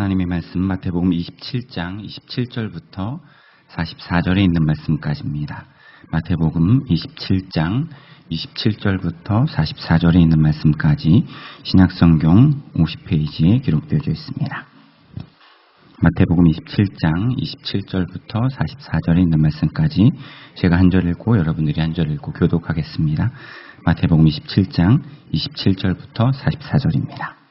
하나님의 말씀 마태복음 27장 27절부터 44절에 있는 말씀까지입니다. 마태복음 27장 27절부터 44절에 있는 말씀까지 신약성경 50페이지에 기록되어 있습니다. 마태복음 27장 27절부터 44절에 있는 말씀까지 제가 한 절 읽고 여러분들이 한 절 읽고 교독하겠습니다. 마태복음 27장 27절부터 44절입니다.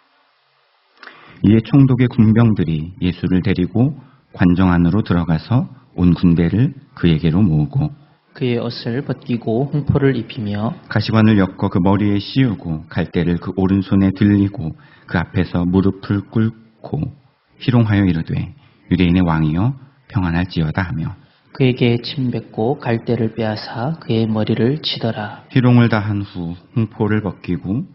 이에 총독의 군병들이 예수를 데리고 관정 안으로 들어가서 온 군대를 그에게로 모으고 그의 옷을 벗기고 홍포를 입히며 가시관을 엮어 그 머리에 씌우고 갈대를 그 오른손에 들리고 그 앞에서 무릎을 꿇고 희롱하여 이르되 유대인의 왕이여 평안할지어다 하며 그에게 침 뱉고 갈대를 빼앗아 그의 머리를 치더라. 희롱을 다한 후 홍포를 벗기고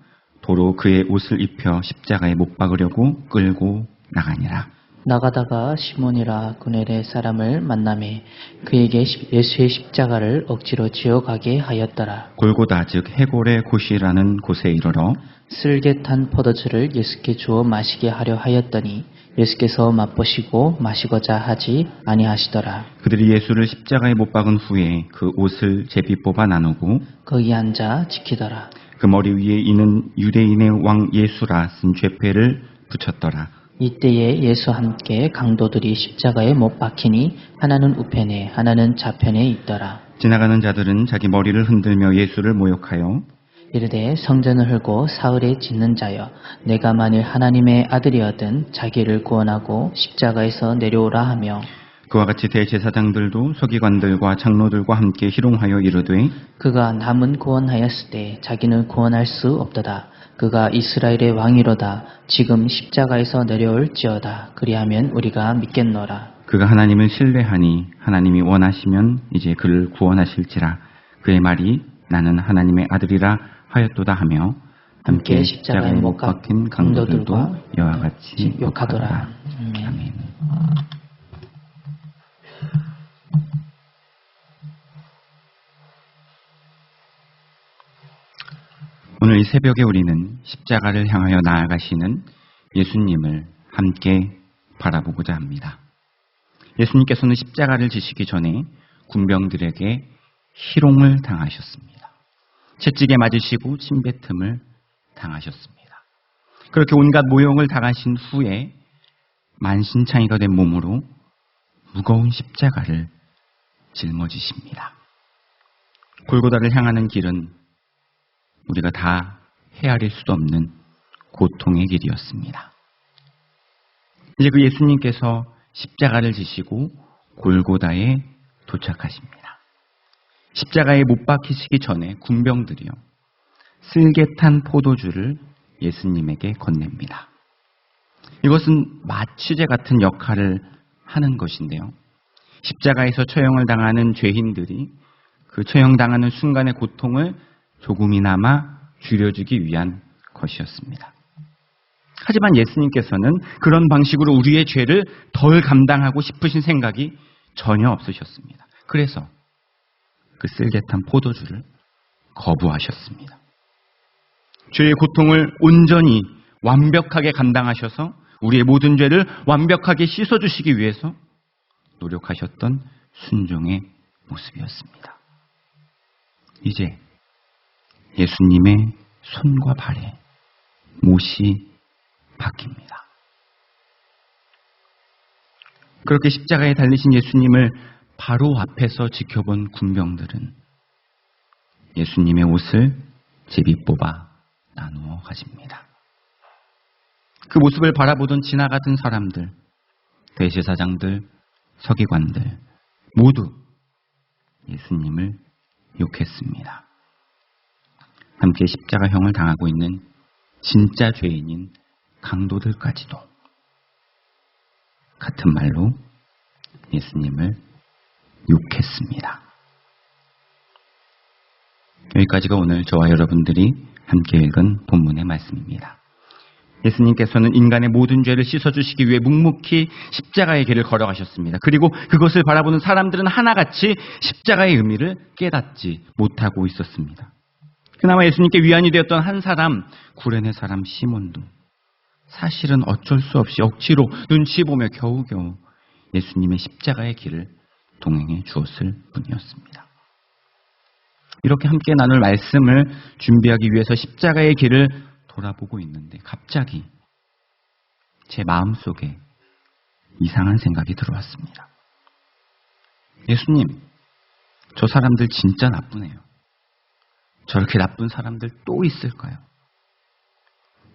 도로 그의 옷을 입혀 십자가에 못 박으려고 끌고 나가니라. 나가다가 시몬이라 구레네 사람을 만나매 그에게 예수의 십자가를 억지로 지어가게 하였더라. 골고다 즉 해골의 곳이라는 곳에 이르러 쓸개 탄 포도주를 예수께 주어 마시게 하려 하였더니 예수께서 맛보시고 마시고자 하지 아니하시더라. 그들이 예수를 십자가에 못 박은 후에 그 옷을 제비 뽑아 나누고 거기 앉아 지키더라. 그 머리 위에 이는 유대인의 왕 예수라 쓴 죄패를 붙였더라. 이때에 예수와 함께 강도들이 십자가에 못 박히니 하나는 우편에 하나는 좌편에 있더라. 지나가는 자들은 자기 머리를 흔들며 예수를 모욕하여 이르되 성전을 헐고 사흘에 짓는 자여 내가 만일 하나님의 아들이어든 자기를 구원하고 십자가에서 내려오라 하며 그와 같이 대제사장들도 서기관들과 장로들과 함께 희롱하여 이르되 그가 남은 구원하였을 때 자기는 구원할 수 없도다. 그가 이스라엘의 왕이로다. 지금 십자가에서 내려올지어다. 그리하면 우리가 믿겠노라. 그가 하나님을 신뢰하니 하나님이 원하시면 이제 그를 구원하실지라. 그의 말이 나는 하나님의 아들이라 하였도다 하며 함께 십자가에 못 박힌 강도들도 이와 같이 욕하더라. 아멘. 오늘 이 새벽에 우리는 십자가를 향하여 나아가시는 예수님을 함께 바라보고자 합니다. 예수님께서는 십자가를 지시기 전에 군병들에게 희롱을 당하셨습니다. 채찍에 맞으시고 침뱉음을 당하셨습니다. 그렇게 온갖 모욕을 당하신 후에 만신창이가 된 몸으로 무거운 십자가를 짊어지십니다. 골고다를 향하는 길은 우리가 다 헤아릴 수도 없는 고통의 길이었습니다. 이제 그 예수님께서 십자가를 지시고 골고다에 도착하십니다. 십자가에 못 박히시기 전에 군병들이요 쓸개탄 포도주를 예수님에게 건넵니다. 이것은 마취제 같은 역할을 하는 것인데요. 십자가에서 처형을 당하는 죄인들이 그 처형당하는 순간의 고통을 조금이나마 줄여주기 위한 것이었습니다. 하지만 예수님께서는 그런 방식으로 우리의 죄를 덜 감당하고 싶으신 생각이 전혀 없으셨습니다. 그래서 그 쓸개탄 포도주를 거부하셨습니다. 죄의 고통을 온전히 완벽하게 감당하셔서 우리의 모든 죄를 완벽하게 씻어주시기 위해서 노력하셨던 순종의 모습이었습니다. 이제 예수님의 손과 발에 못이 박힙니다. 그렇게 십자가에 달리신 예수님을 바로 앞에서 지켜본 군병들은 예수님의 옷을 제비 뽑아 나누어 가집니다. 그 모습을 바라보던 지나가던 사람들, 대제사장들, 서기관들 모두 예수님을 욕했습니다. 함께 십자가형을 당하고 있는 진짜 죄인인 강도들까지도 같은 말로 예수님을 욕했습니다. 여기까지가 오늘 저와 여러분들이 함께 읽은 본문의 말씀입니다. 예수님께서는 인간의 모든 죄를 씻어주시기 위해 묵묵히 십자가의 길을 걸어가셨습니다. 그리고 그것을 바라보는 사람들은 하나같이 십자가의 의미를 깨닫지 못하고 있었습니다. 그나마 예수님께 위안이 되었던 한 사람, 구레네 사람 시몬도 사실은 어쩔 수 없이 억지로 눈치 보며 겨우겨우 예수님의 십자가의 길을 동행해 주었을 뿐이었습니다. 이렇게 함께 나눌 말씀을 준비하기 위해서 십자가의 길을 돌아보고 있는데 갑자기 제 마음속에 이상한 생각이 들어왔습니다. 예수님, 저 사람들 진짜 나쁘네요. 저렇게 나쁜 사람들 또 있을까요?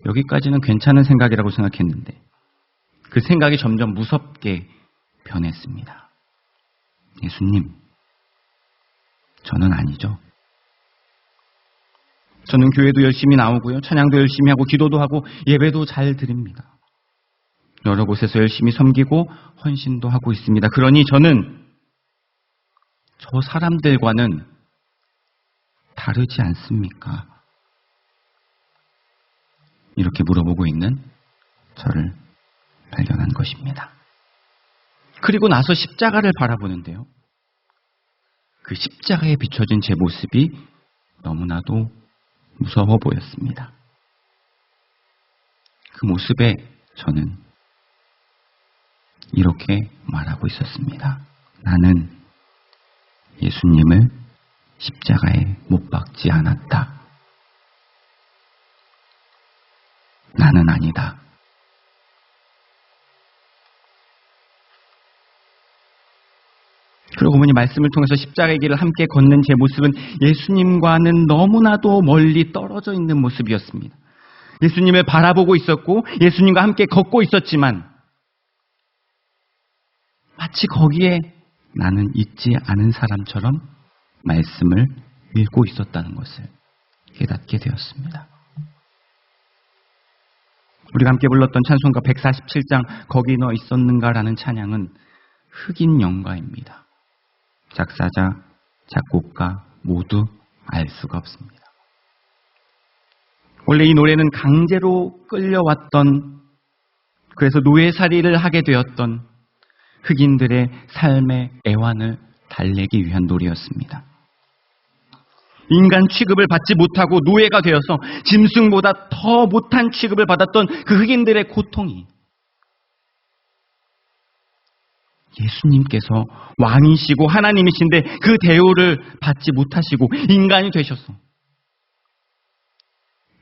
여기까지는 괜찮은 생각이라고 생각했는데 그 생각이 점점 무섭게 변했습니다. 예수님, 저는 아니죠. 저는 교회도 열심히 나오고요. 찬양도 열심히 하고 기도도 하고 예배도 잘 드립니다. 여러 곳에서 열심히 섬기고 헌신도 하고 있습니다. 그러니 저는 저 사람들과는 다르지 않습니까? 이렇게 물어보고 있는 저를 발견한 것입니다. 그리고 나서 십자가를 바라보는데요. 그 십자가에 비춰진 제 모습이 너무나도 무서워 보였습니다. 그 모습에 저는 이렇게 말하고 있었습니다. 나는 예수님을 십자가에 못 박지 않았다. 나는 아니다. 그러고 보니 말씀을 통해서 십자가의 길을 함께 걷는 제 모습은 예수님과는 너무나도 멀리 떨어져 있는 모습이었습니다. 예수님을 바라보고 있었고 예수님과 함께 걷고 있었지만 마치 거기에 나는 있지 않은 사람처럼 말씀을 읽고 있었다는 것을 깨닫게 되었습니다. 우리가 함께 불렀던 찬송가 147장 거기 너 있었는가라는 찬양은 흑인 영가입니다. 작사자, 작곡가 모두 알 수가 없습니다. 원래 이 노래는 강제로 끌려왔던, 그래서 노예살이를 하게 되었던 흑인들의 삶의 애환을 달래기 위한 노래였습니다. 인간 취급을 받지 못하고 노예가 되어서 짐승보다 더 못한 취급을 받았던 그 흑인들의 고통이 예수님께서 왕이시고 하나님이신데 그 대우를 받지 못하시고 인간이 되셔서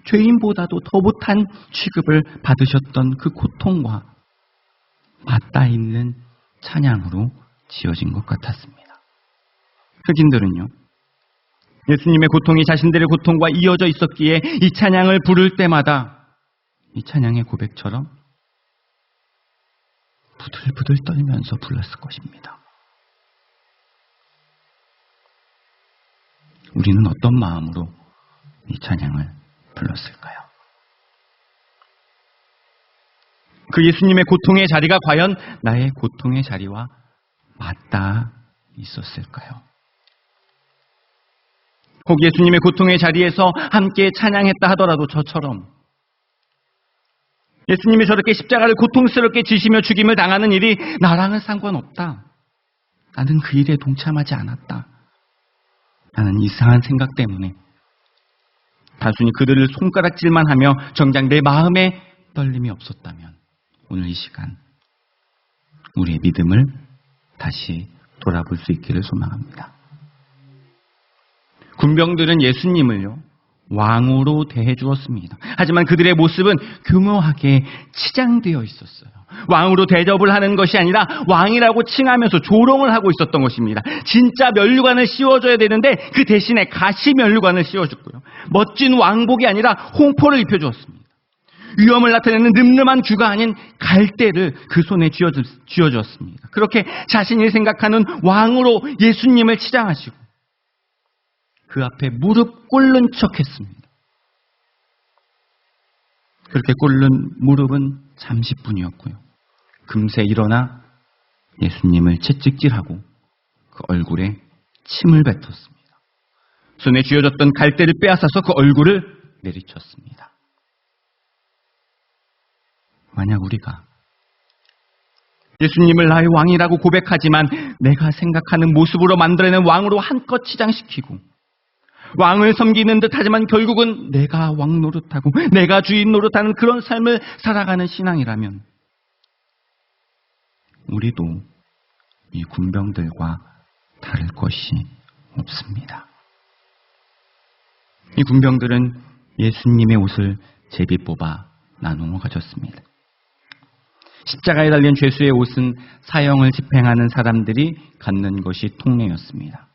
죄인보다도 더 못한 취급을 받으셨던 그 고통과 맞닿아 있는 찬양으로 지어진 것 같았습니다. 흑인들은요, 예수님의 고통이 자신들의 고통과 이어져 있었기에 이 찬양을 부를 때마다 이 찬양의 고백처럼 부들부들 떨면서 불렀을 것입니다. 우리는 어떤 마음으로 이 찬양을 불렀을까요? 그 예수님의 고통의 자리가 과연 나의 고통의 자리와 맞닿아 있었을까요? 혹 예수님의 고통의 자리에서 함께 찬양했다 하더라도 저처럼 예수님이 저렇게 십자가를 고통스럽게 지시며 죽임을 당하는 일이 나랑은 상관없다. 나는 그 일에 동참하지 않았다. 라는 이상한 생각 때문에 단순히 그들을 손가락질만 하며 정작 내 마음에 떨림이 없었다면 오늘 이 시간 우리의 믿음을 다시 돌아볼 수 있기를 소망합니다. 군병들은 예수님을요, 왕으로 대해 주었습니다. 하지만 그들의 모습은 교묘하게 치장되어 있었어요. 왕으로 대접을 하는 것이 아니라 왕이라고 칭하면서 조롱을 하고 있었던 것입니다. 진짜 면류관을 씌워줘야 되는데 그 대신에 가시 면류관을 씌워줬고요. 멋진 왕복이 아니라 홍포를 입혀주었습니다. 위험을 나타내는 늠름한 규가 아닌 갈대를 그 손에 쥐어주었습니다. 그렇게 자신이 생각하는 왕으로 예수님을 치장하시고 그 앞에 무릎 꿇는 척했습니다. 그렇게 꿇는 무릎은 잠시뿐이었고요. 금세 일어나 예수님을 채찍질하고 그 얼굴에 침을 뱉었습니다. 손에 쥐어졌던 갈대를 빼앗아서 그 얼굴을 내리쳤습니다. 만약 우리가 예수님을 나의 왕이라고 고백하지만 내가 생각하는 모습으로 만들어낸 왕으로 한껏 치장시키고 왕을 섬기는 듯 하지만 결국은 내가 왕 노릇하고 내가 주인 노릇하는 그런 삶을 살아가는 신앙이라면 우리도 이 군병들과 다를 것이 없습니다. 이 군병들은 예수님의 옷을 제비 뽑아 나누어 가졌습니다. 십자가에 달린 죄수의 옷은 사형을 집행하는 사람들이 갖는 것이 통례였습니다.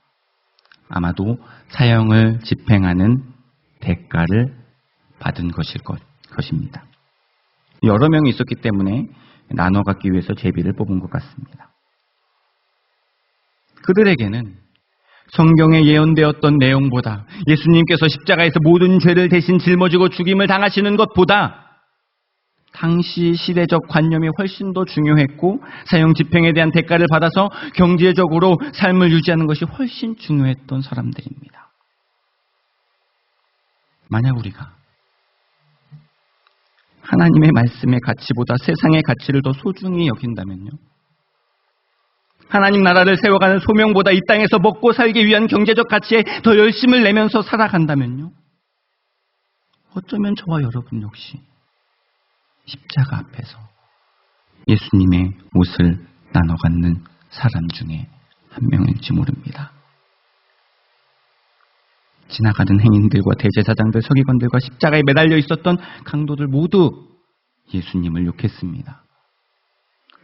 아마도 사형을 집행하는 대가를 받은 것일 것입니다. 여러 명이 있었기 때문에 나눠 갖기 위해서 제비를 뽑은 것 같습니다. 그들에게는 성경에 예언되었던 내용보다 예수님께서 십자가에서 모든 죄를 대신 짊어지고 죽임을 당하시는 것보다 당시 시대적 관념이 훨씬 더 중요했고 사형 집행에 대한 대가를 받아서 경제적으로 삶을 유지하는 것이 훨씬 중요했던 사람들입니다. 만약 우리가 하나님의 말씀의 가치보다 세상의 가치를 더 소중히 여긴다면요. 하나님 나라를 세워가는 소명보다 이 땅에서 먹고 살기 위한 경제적 가치에 더 열심을 내면서 살아간다면요. 어쩌면 저와 여러분 역시 십자가 앞에서 예수님의 옷을 나눠 갖는 사람 중에 한 명일지 모릅니다. 지나가는 행인들과 대제사장들, 서기관들과 십자가에 매달려 있었던 강도들 모두 예수님을 욕했습니다.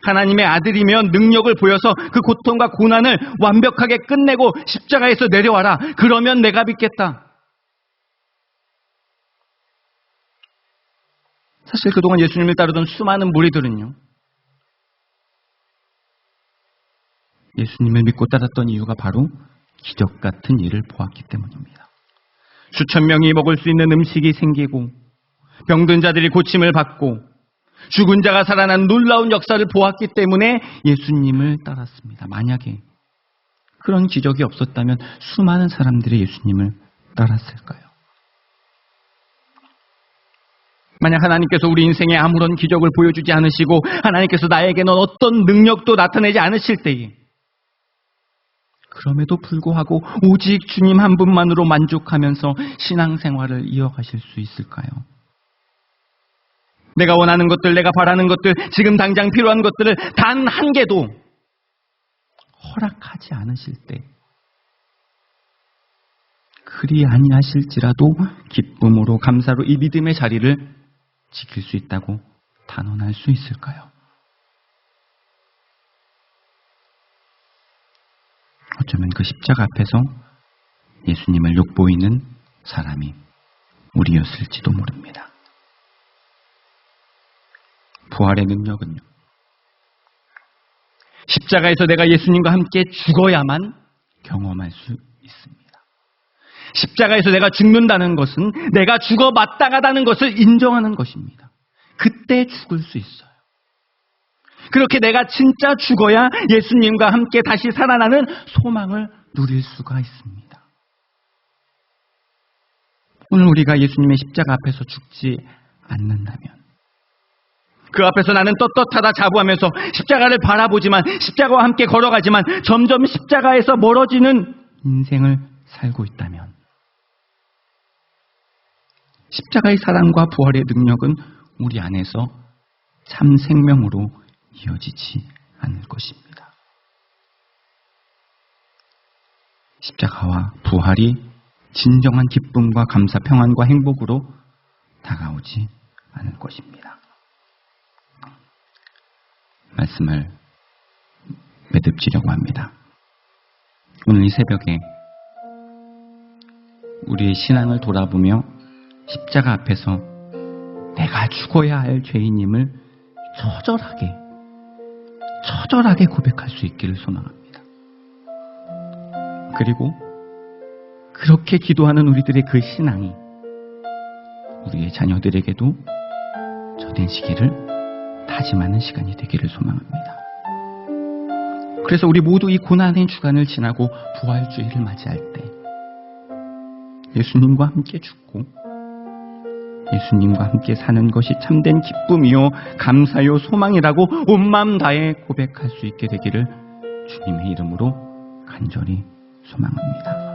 하나님의 아들이면 능력을 보여서 그 고통과 고난을 완벽하게 끝내고 십자가에서 내려와라. 그러면 내가 믿겠다. 사실 그동안 예수님을 따르던 수많은 무리들은요. 예수님을 믿고 따랐던 이유가 바로 기적 같은 일을 보았기 때문입니다. 수천 명이 먹을 수 있는 음식이 생기고 병든 자들이 고침을 받고 죽은 자가 살아난 놀라운 역사를 보았기 때문에 예수님을 따랐습니다. 만약에 그런 기적이 없었다면 수많은 사람들이 예수님을 따랐을까요? 만약 하나님께서 우리 인생에 아무런 기적을 보여주지 않으시고 하나님께서 나에게는 어떤 능력도 나타내지 않으실 때에 그럼에도 불구하고 오직 주님 한 분만으로 만족하면서 신앙생활을 이어가실 수 있을까요? 내가 원하는 것들, 내가 바라는 것들, 지금 당장 필요한 것들을 단 한 개도 허락하지 않으실 때 그리 아니하실지라도 기쁨으로 감사로 이 믿음의 자리를 지킬 수 있다고 단언할 수 있을까요? 어쩌면 그 십자가 앞에서 예수님을 욕보이는 사람이 우리였을지도 모릅니다. 부활의 능력은요. 십자가에서 내가 예수님과 함께 죽어야만 경험할 수 있습니다. 십자가에서 내가 죽는다는 것은 내가 죽어 마땅하다는 것을 인정하는 것입니다. 그때 죽을 수 있어요. 그렇게 내가 진짜 죽어야 예수님과 함께 다시 살아나는 소망을 누릴 수가 있습니다. 오늘 우리가 예수님의 십자가 앞에서 죽지 않는다면 그 앞에서 나는 떳떳하다 자부하면서 십자가를 바라보지만 십자가와 함께 걸어가지만 점점 십자가에서 멀어지는 인생을 살고 있다면 십자가의 사랑과 부활의 능력은 우리 안에서 참 생명으로 이어지지 않을 것입니다. 십자가와 부활이 진정한 기쁨과 감사, 평안과 행복으로 다가오지 않을 것입니다. 말씀을 매듭지려고 합니다. 오늘 이 새벽에 우리의 신앙을 돌아보며 십자가 앞에서 내가 죽어야 할 죄인임을 처절하게 고백할 수 있기를 소망합니다. 그리고 그렇게 기도하는 우리들의 그 신앙이 우리의 자녀들에게도 전해지기를 다짐하는 시간이 되기를 소망합니다. 그래서 우리 모두 이 고난의 주간을 지나고 부활주의를 맞이할 때 예수님과 함께 죽고 예수님과 함께 사는 것이 참된 기쁨이요 감사요 소망이라고 온 마음 다해 고백할 수 있게 되기를 주님의 이름으로 간절히 소망합니다.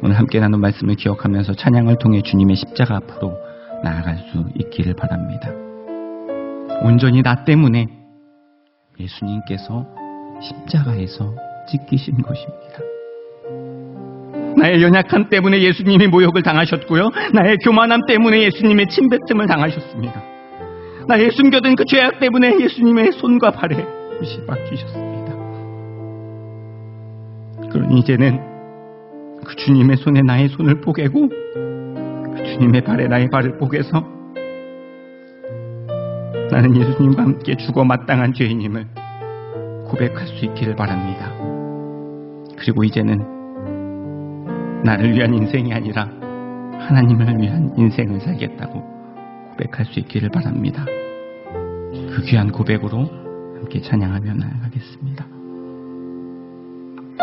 오늘 함께 나눈 말씀을 기억하면서 찬양을 통해 주님의 십자가 앞으로 나아갈 수 있기를 바랍니다. 온전히 나 때문에 예수님께서 십자가에서 찢기신 것입니다. 나의 연약함 때문에 예수님이 모욕을 당하셨고요. 나의 교만함 때문에 예수님의 침뱉음을 당하셨습니다. 나의 숨겨둔 그 죄악 때문에 예수님의 손과 발에 못이 박히셨습니다. 그러니 이제는 그 주님의 손에 나의 손을 뽀개고 그 주님의 발에 나의 발을 뽀개서 나는 예수님과 함께 죽어 마땅한 죄인임을 고백할 수 있기를 바랍니다. 그리고 이제는 나를 위한 인생이 아니라 하나님을 위한 인생을 살겠다고 고백할 수 있기를 바랍니다. 그 귀한 고백으로 함께 찬양하며 나아가겠습니다.